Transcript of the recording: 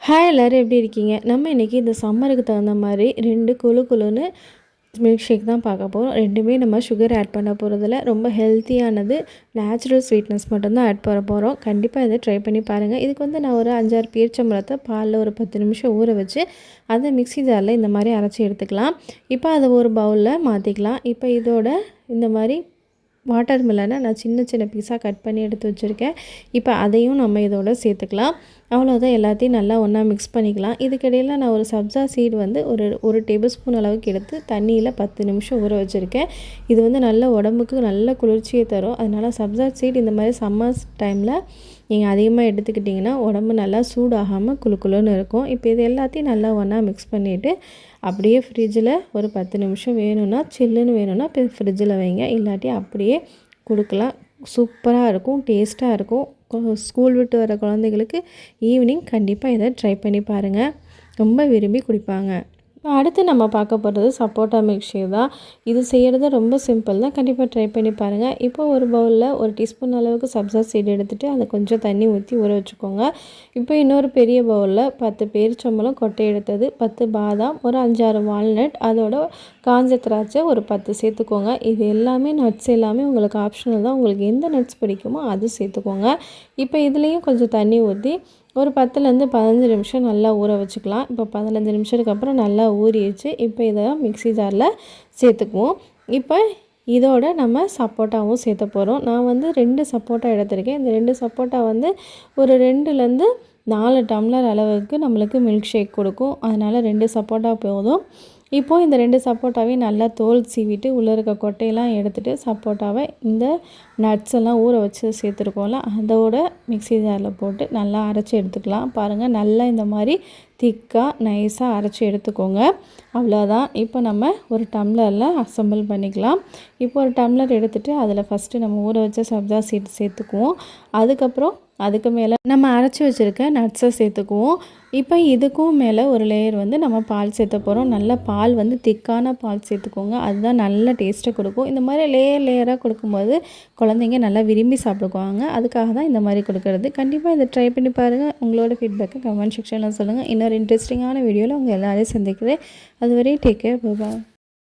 Hi எல்லோரும் எப்படி இருக்கீங்க? நம்ம இன்றைக்கி இந்த சம்மருக்கு தகுந்த மாதிரி 2 குழு குழுன்னு மில்க் ஷேக் தான் பார்க்க போகிறோம். ரெண்டுமே நம்ம சுகர் ஆட் பண்ண போகிறதில்ல. ரொம்ப ஹெல்த்தியானது, நேச்சுரல் ஸ்வீட்னஸ் மட்டும்தான் ஆட் பண்ண போகிறோம். கண்டிப்பாக இதை ட்ரை பண்ணி பாருங்கள். இதுக்கு வந்து நான் ஒரு 5-6 பேரிச்சம்பழத்தை பாலில் ஒரு 10 நிமிஷம் ஊற வச்சு அதை மிக்ஸி ஜாரில் இந்த மாதிரி அரைச்சி எடுத்துக்கலாம். இப்போ அதை ஒரு பவுலில் மாற்றிக்கலாம். இப்போ இதோட இந்த மாதிரி வாட்டர் மெலனை நான் சின்ன சின்ன பீஸாக கட் பண்ணி எடுத்து வச்சுருக்கேன். இப்போ அதையும் நம்ம இதோட சேர்த்துக்கலாம். அவ்வளோதான், எல்லாத்தையும் நல்லா ஒன்றா மிக்ஸ் பண்ணிக்கலாம். இதுக்கிடையில் நான் ஒரு சப்ஜா சீடு வந்து ஒரு டேபிள் ஸ்பூன் அளவுக்கு எடுத்து தண்ணியில் 10 நிமிஷம் ஊற வச்சுருக்கேன். இது வந்து நல்ல உடம்புக்கு நல்ல குளிர்ச்சியை தரும். அதனால் சப்ஜா சீடு இந்த மாதிரி சம்மர்ஸ் டைமில் நீங்கள் அதிகமாக எடுத்துக்கிட்டிங்கன்னா உடம்பு நல்லா சூடாகாமல் குளுன்னு இருக்கும். இப்போ இது எல்லாத்தையும் நல்லா ஒன்றா மிக்ஸ் பண்ணிவிட்டு அப்படியே ஃப்ரிட்ஜில் ஒரு 10 நிமிஷம் வேணும்னா, சில்லுன்னு வேணும்னா இப்போ ஃப்ரிட்ஜில் வைங்க. இல்லாட்டி அப்படியே கொடுக்கலாம். சூப்பராக இருக்கும், டேஸ்ட்டாக இருக்கும். ஸ்கூல் விட்டு வர குழந்தைகளுக்கு ஈவினிங் கண்டிப்பாக இதை ட்ரை பண்ணி பாருங்கள். ரொம்ப விரும்பி குடிப்பாங்க. அடுத்து நம்ம பார்க்க போகிறது சப்போட்டா மில்க் ஷேக் தான். இது செய்கிறது ரொம்ப சிம்பிள் தான். கண்டிப்பாக ட்ரை பண்ணி பாருங்கள். இப்போ ஒரு பவுலில் 1 டீஸ்பூன் அளவுக்கு சப்ஜா சீடு எடுத்துகிட்டு அதை கொஞ்சம் தண்ணி ஊற்றி ஊற வச்சுக்கோங்க. இப்போ இன்னொரு பெரிய பவுலில் 10 பேரிச்சம்பழம் கொட்டை எடுத்தது, 10 பாதாம், ஒரு 5-6 வால்நட், அதோட காஞ்ச திராட்சை ஒரு 10 சேர்த்துக்கோங்க. இது எல்லாமே நட்ஸ் எல்லாமே உங்களுக்கு ஆப்ஷனல் தான். உங்களுக்கு எந்த நட்ஸ் பிடிக்குமோ அது சேர்த்துக்கோங்க. இப்போ இதுலேயும் கொஞ்சம் தண்ணி ஊற்றி ஒரு 10லேருந்து 15 நிமிஷம் நல்லா ஊற வச்சுக்கலாம். இப்போ 15 நிமிஷத்துக்கு அப்புறம் நல்லா ஊறிடுச்சு. இப்போ இதை மிக்ஸி ஜாரில் சேர்த்துக்குவோம். இப்போ இதோட நம்ம சப்போட்டாவும் சேர்த்த போகிறோம். நான் வந்து 2 சப்போட்டா எடுத்திருக்கேன். இந்த 2 சப்போட்டா வந்து ஒரு 2லேருந்து 4 டம்ளர் அளவுக்கு நம்மளுக்கு மில்க் ஷேக் கொடுக்கும். அதனால் 2 சப்போட்டா போதும். இப்போது இந்த 2 சப்போட்டாவையும் நல்லா தோல் சீவிட்டு உள்ளே இருக்க கொட்டையெல்லாம் எடுத்துகிட்டு சப்போட்டாவை இந்த நட்ஸ் எல்லாம் ஊற வச்சு சேர்த்துருக்கோம்ல அதோட மிக்ஸி ஜாரில் போட்டு நல்லா அரைச்சி எடுத்துக்கலாம். பாருங்கள், நல்லா இந்த மாதிரி திக்காக நைஸாக அரைச்சி எடுத்துக்கோங்க. அவ்வளோதான். இப்போ நம்ம ஒரு டம்ளரில் அசம்பிள் பண்ணிக்கலாம். இப்போ ஒரு டம்ளர் எடுத்துகிட்டு அதில் ஃபஸ்ட்டு நம்ம ஊற வச்ச சப்ஜா சீடு சேர்த்துக்குவோம். அதுக்கப்புறம் அதுக்கு மேலே நம்ம அரைச்சி வச்சுருக்க நட்ஸை சேர்த்துக்குவோம். இப்போ இதுக்கும் மேலே ஒரு லேயர் வந்து நம்ம பால் சேர்த்த போகிறோம். நல்ல பால் வந்து திக்கான பால் சேர்த்துக்கோங்க. அதுதான் நல்ல டேஸ்ட்டை கொடுக்கும். இந்த மாதிரி லேயராக கொடுக்கும்போது குழந்தைங்க நல்லா விரும்பி சாப்பிடுவாங்க. அதுக்காக தான் இந்த மாதிரி கொடுக்குறது. கண்டிப்பாக இதை ட்ரை பண்ணி பாருங்கள். உங்களோட ஃபீட்பேக்கை கமெண்ட் செக்ஷனில் சொல்லுங்கள். இன்னொரு இன்ட்ரெஸ்டிங்கான வீடியோவில் உங்கள் எல்லோரையும் சந்திக்கிறேன். அதுவரை டேக் கேர், பை பாய்.